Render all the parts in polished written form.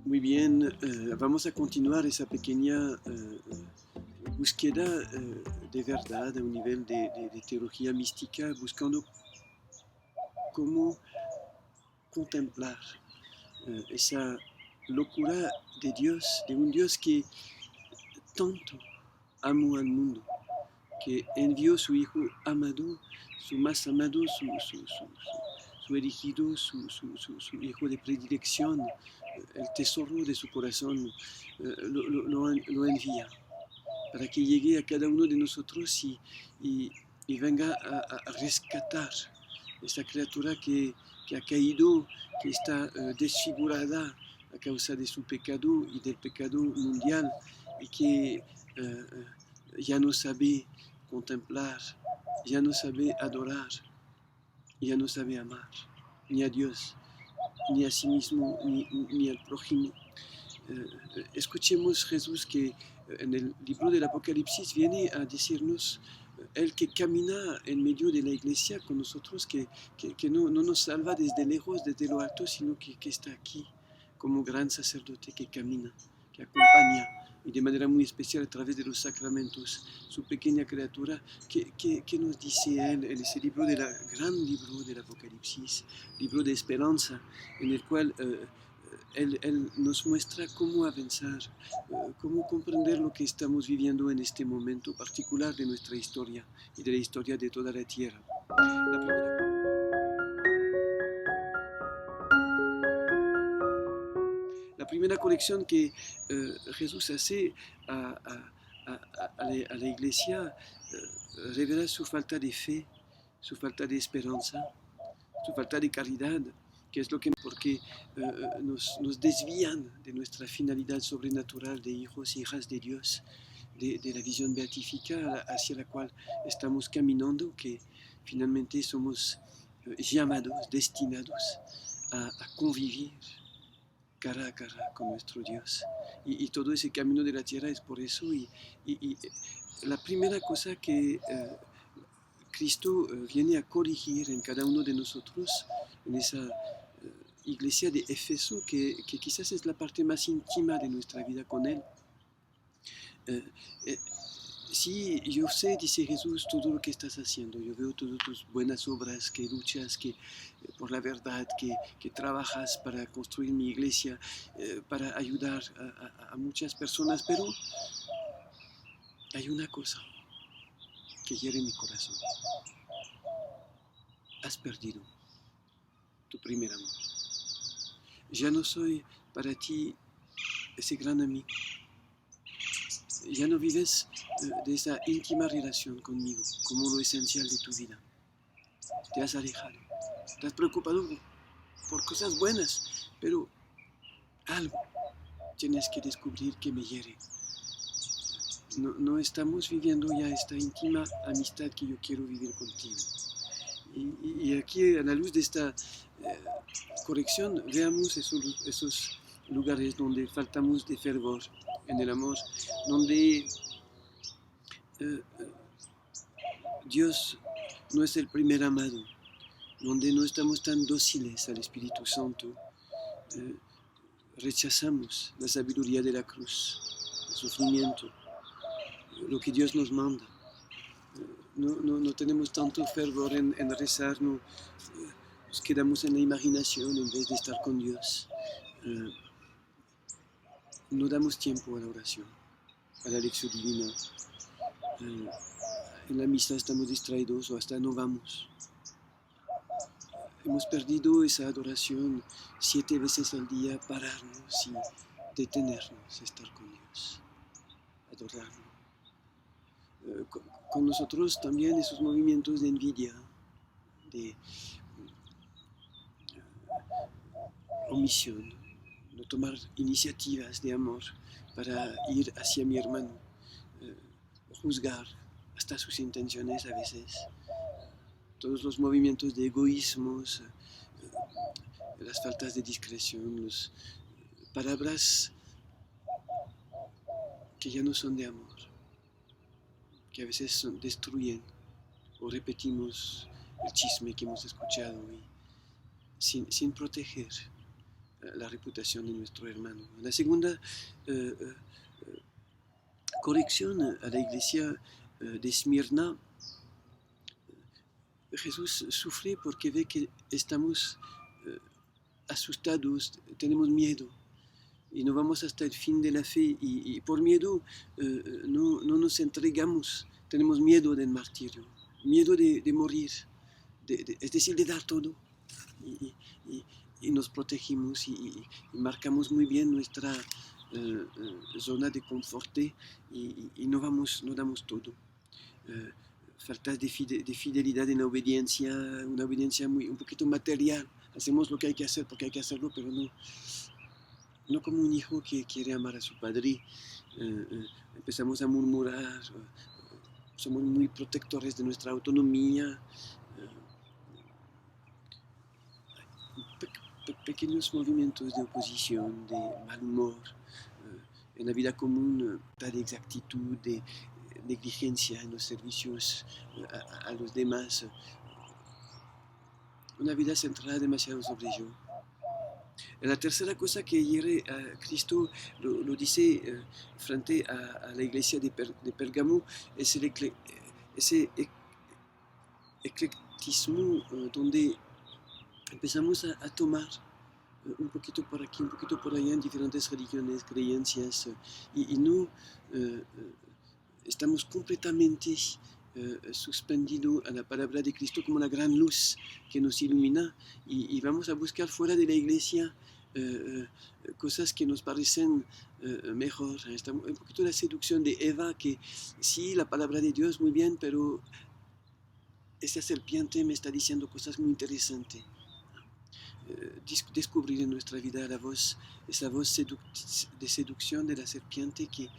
Muy bien, vamos a continuar esa pequeña búsqueda de verdad a un nivel de teología mística, buscando cómo contemplar esa locura de Dios, de un Dios que tanto amó al mundo, que envió su Hijo amado, su más amado, su elegido, su Hijo de predilección, el tesoro de su corazón, lo envía para que llegue a cada uno de nosotros y venga a rescatar esta criatura que ha caído, que está desfigurada a causa de su pecado y del pecado mundial y que ya no sabe contemplar, ya no sabe adorar, ya no sabe amar, ni a Dios, ni a sí mismo, ni al prójimo. Escuchemos Jesús que en el libro del Apocalipsis viene a decirnos el que camina en medio de la iglesia con nosotros, que no nos salva desde lejos, desde lo alto, sino que está aquí como gran sacerdote que camina, que acompaña y de manera muy especial a través de los sacramentos, su pequeña criatura, que nos dice él en ese libro, gran libro del Apocalipsis, libro de esperanza, en el cual él nos muestra cómo avanzar, cómo comprender lo que estamos viviendo en este momento particular de nuestra historia y de la historia de toda la tierra. La primera, la primera conexión que Jesús hace a la iglesia revela su falta de fe, su falta de esperanza, su falta de caridad, que es lo que porque nos desvían de nuestra finalidad sobrenatural de hijos e hijas de Dios, de la visión beatífica hacia la cual estamos caminando, que finalmente somos llamados, destinados a convivir cara a cara con nuestro Dios. Y todo ese camino de la tierra es por eso. Y la primera cosa que Cristo viene a corregir en cada uno de nosotros, en esa iglesia de Éfeso, que quizás es la parte más íntima de nuestra vida con Él. Sí, yo sé, dice Jesús, todo lo que estás haciendo. Yo veo todas tus buenas obras, que luchas por la verdad, que trabajas para construir mi iglesia, para ayudar a muchas personas, pero hay una cosa que hiere mi corazón. Has perdido tu primer amor. Ya no soy para ti ese gran amigo. Ya no vives de esa íntima relación conmigo como lo esencial de tu vida. Te has alejado. Te has preocupado por cosas buenas, pero algo tienes que descubrir que me hiere. No estamos viviendo ya esta íntima amistad que yo quiero vivir contigo. Y aquí, a la luz de esta corrección, veamos esos lugares donde faltamos de fervor en el amor, donde Dios no es el primer amado, donde no estamos tan dóciles al Espíritu Santo, rechazamos la sabiduría de la cruz, el sufrimiento, lo que Dios nos manda. No tenemos tanto fervor en rezar, nos quedamos en la imaginación en vez de estar con Dios. No damos tiempo a la oración, a la lección divina. En la misa estamos distraídos o hasta no vamos. Hemos perdido esa adoración 7 veces al día, pararnos y detenernos, estar con Dios, adorarlo. Con nosotros también esos movimientos de envidia, de omisión, no tomar iniciativas de amor para ir hacia mi hermano, juzgar hasta sus intenciones a veces, todos los movimientos de egoísmos, las faltas de discreción, las palabras que ya no son de amor, que a veces destruyen o repetimos el chisme que hemos escuchado y sin proteger la reputación de nuestro hermano. La segunda corrección a la iglesia de Esmirna. Jesús sufre porque ve que estamos asustados, tenemos miedo y no vamos hasta el fin de la fe y por miedo no nos entregamos, tenemos miedo del martirio, miedo de morir, es decir, de dar todo y, y, y nos protegimos y marcamos muy bien nuestra zona de confort y no damos todo. Faltas de fidelidad en la obediencia, una obediencia un poquito material. Hacemos lo que hay que hacer porque hay que hacerlo, pero no como un hijo que quiere amar a su padre. Empezamos a murmurar, somos muy protectores de nuestra autonomía. Pequeños movimientos de oposición, de mal humor. En la vida común, de exactitud, de negligencia en los servicios a los demás, una vida centrada demasiado sobre yo. La tercera cosa que hiere a Cristo lo dice frente a la iglesia de Pérgamo, es ese eclectismo donde empezamos a tomar un poquito por aquí, un poquito por allá en diferentes religiones, creencias, y no estamos completamente suspendidos a la palabra de Cristo como la gran luz que nos ilumina y vamos a buscar fuera de la iglesia cosas que nos parecen mejor. Estamos un poquito la seducción de Eva, que sí, la palabra de Dios muy bien, pero esa serpiente me está diciendo cosas muy interesantes. Descubrir en nuestra vida esa voz de seducción de la serpiente que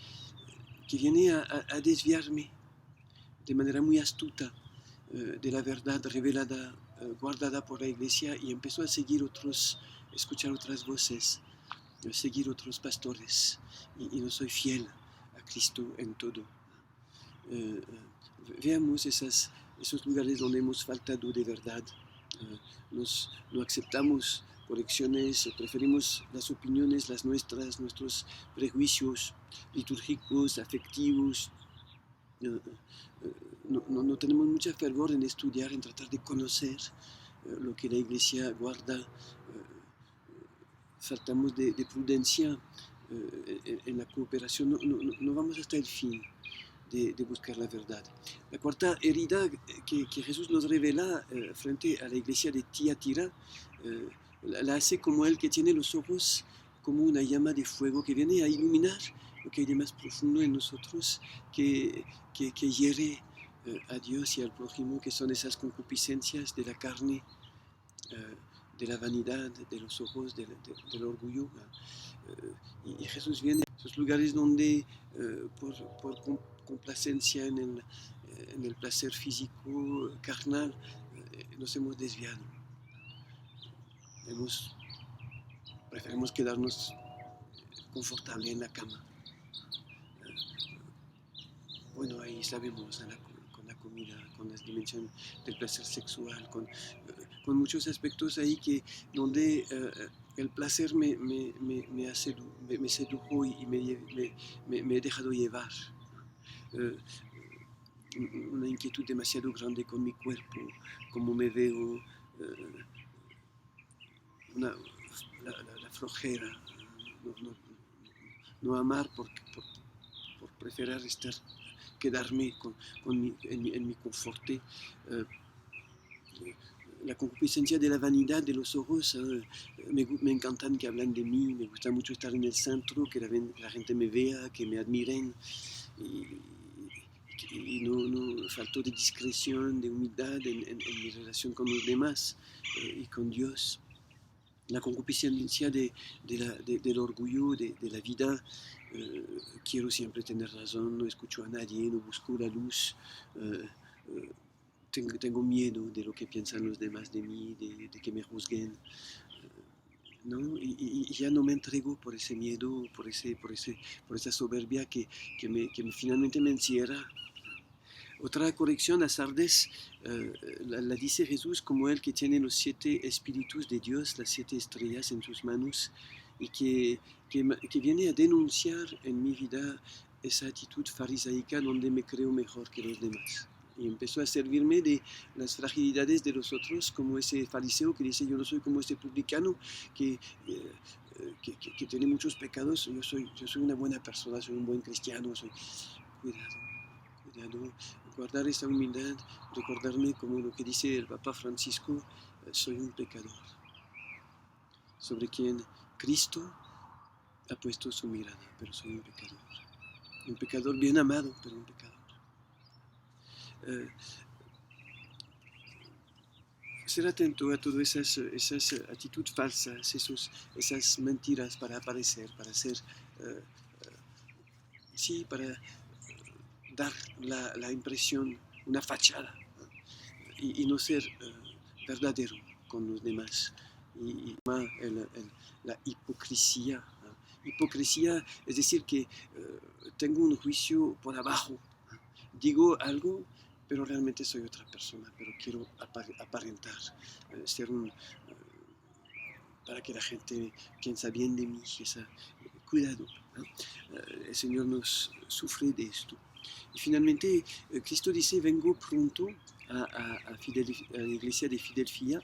viene a desviarme de manera muy astuta de la verdad revelada, guardada por la iglesia, y empezó a escuchar otras voces, seguir otros pastores, y no soy fiel a Cristo en todo. Veamos esos lugares donde hemos faltado de verdad. No aceptamos correcciones, preferimos las opiniones, las nuestras, nuestros prejuicios litúrgicos, afectivos. No tenemos mucha fervor en estudiar, en tratar de conocer lo que la iglesia guarda. Faltamos de prudencia en la cooperación, no vamos hasta el fin de buscar la verdad. La cuarta herida que Jesús nos revela frente a la iglesia de Tiatira la hace como el que tiene los ojos como una llama de fuego que viene a iluminar lo que hay de más profundo en nosotros, que hiere a Dios y al prójimo, que son esas concupiscencias de la carne, de la vanidad, de los ojos, del orgullo. Y Jesús viene a esos lugares donde por complacencia en el placer físico, carnal, nos hemos desviado. Preferimos quedarnos confortable en la cama. Bueno, ahí sabemos, con la comida, con la dimensión del placer sexual, con muchos aspectos ahí donde el placer me sedujo y me he dejado llevar. Una inquietud demasiado grande con mi cuerpo, cómo me veo, la flojera, no amar por preferir quedarme en mi confort. La concupiscencia de la vanidad de los ojos, me encantan que hablan de mí, me gusta mucho estar en el centro, que la gente me vea, que me admiren, y no falto de discreción, de humildad en mi relación con los demás y con Dios. La concupiscencia del orgullo, de la vida. Quiero siempre tener razón, no escucho a nadie, no busco la luz. Tengo miedo de lo que piensan los demás de mí, de que me juzguen. ¿No? Y ya no me entrego por ese miedo, por esa soberbia que finalmente me encierra. Otra corrección a Sardes la dice Jesús como el que tiene los 7 espíritus de Dios, las 7 estrellas en sus manos, y que viene a denunciar en mi vida esa actitud farisaica donde me creo mejor que los demás. Y empezó a servirme de las fragilidades de los otros, como ese fariseo que dice: yo no soy como este publicano que, que tiene muchos pecados, yo soy una buena persona, soy un buen cristiano. Cuidado, guardar esa humildad, recordarme como lo que dice el Papa Francisco: soy un pecador, sobre quien Cristo ha puesto su mirada, pero soy un pecador bien amado, pero un pecador. Ser atento a todas esas actitudes falsas, esas mentiras para aparecer, para ser, sí, para dar la impresión, una fachada, y no ser verdadero con los demás. Y la hipocresía. Hipocresía es decir que tengo un juicio por abajo, digo algo, pero realmente soy otra persona, pero quiero aparentar, ser para que la gente piensa bien de mí. Cuidado, ¿no? El Señor nos sufre de esto. Y finalmente, Cristo dice: vengo pronto a la iglesia de Fidelfia.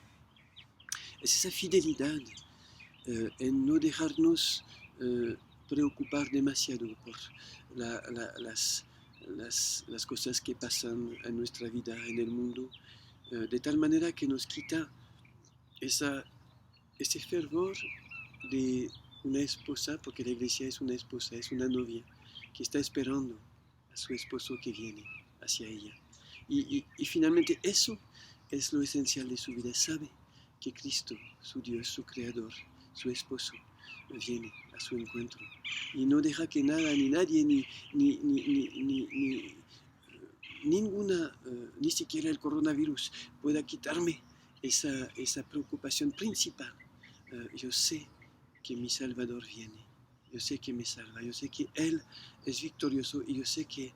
Es esa fidelidad en no dejarnos preocupar demasiado por las cosas que pasan en nuestra vida, en el mundo, de tal manera que nos quita ese fervor de una esposa, porque la iglesia es una esposa, es una novia que está esperando a su esposo que viene hacia ella. Y finalmente eso es lo esencial de su vida. Sabe que Cristo, su Dios, su Creador, su esposo, viene a su encuentro y no deja que nada ni nadie ninguna, ni siquiera el coronavirus pueda quitarme esa preocupación principal. Yo sé que mi Salvador viene, yo sé que me salva, yo sé que Él es victorioso, y yo sé que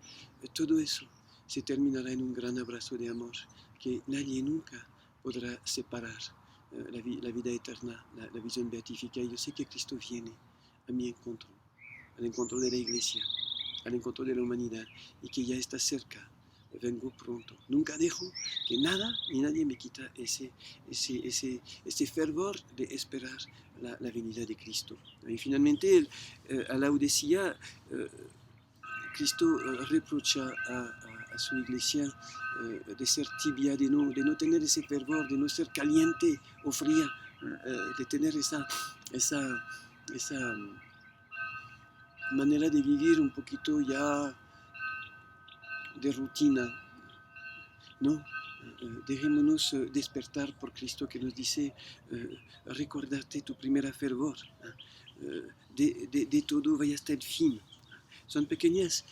todo eso se terminará en un gran abrazo de amor que nadie nunca podrá separar. La vida eterna, la visión beatífica. Y yo sé que Cristo viene a mi encuentro, al encuentro de la iglesia, al encuentro de la humanidad, y que ya está cerca. Vengo pronto. Nunca dejo que nada ni nadie me quita ese fervor de esperar la venida de Cristo. Y finalmente, a la Laodicea, Cristo reprocha a su iglesia de ser tibia, de no tener ese fervor, de no ser caliente o fría, de tener esa manera de vivir un poquito ya de rutina. No, dejémonos despertar por Cristo, que nos dice: recordarte tu primera fervor, de todo vaya hasta el fin. Son pequeñas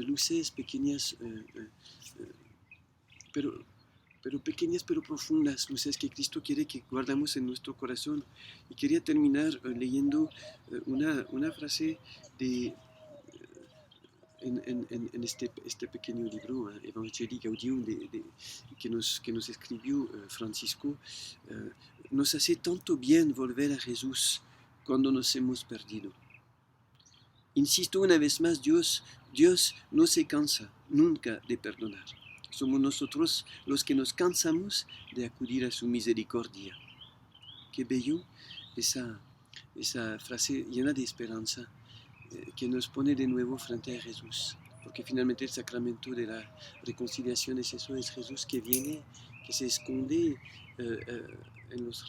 luces, pequeñas, pero pequeñas pero profundas, luces que Cristo quiere que guardamos en nuestro corazón. Y quería terminar leyendo una frase de en este pequeño libro, Evangelii Gaudium, que nos escribió Francisco. Nos hace tanto bien volver a Jesús cuando nos hemos perdido. Insisto una vez más: Dios no se cansa nunca de perdonar. Somos nosotros los que nos cansamos de acudir a su misericordia. Qué bello esa frase llena de esperanza, que nos pone de nuevo frente a Jesús, porque finalmente el sacramento de la reconciliación es eso: es Jesús que viene, que se esconde en los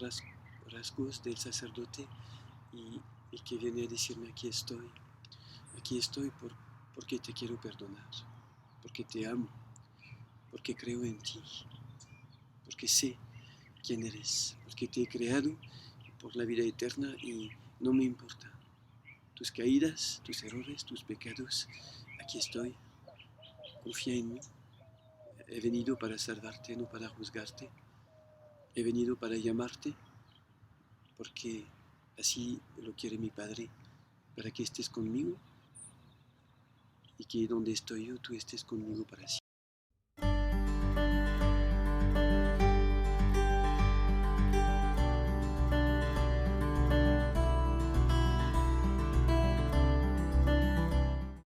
rasgos del sacerdote, y que viene a decirme: aquí estoy porque te quiero perdonar, porque te amo, porque creo en ti, porque sé quién eres, porque te he creado por la vida eterna, y no me importa tus caídas, tus errores, tus pecados. Aquí estoy, confía en mí. He venido para salvarte, no para juzgarte. He venido para llamarte, porque así lo quiere mi Padre, para que estés conmigo, y que donde estoy yo, tú estés conmigo para siempre.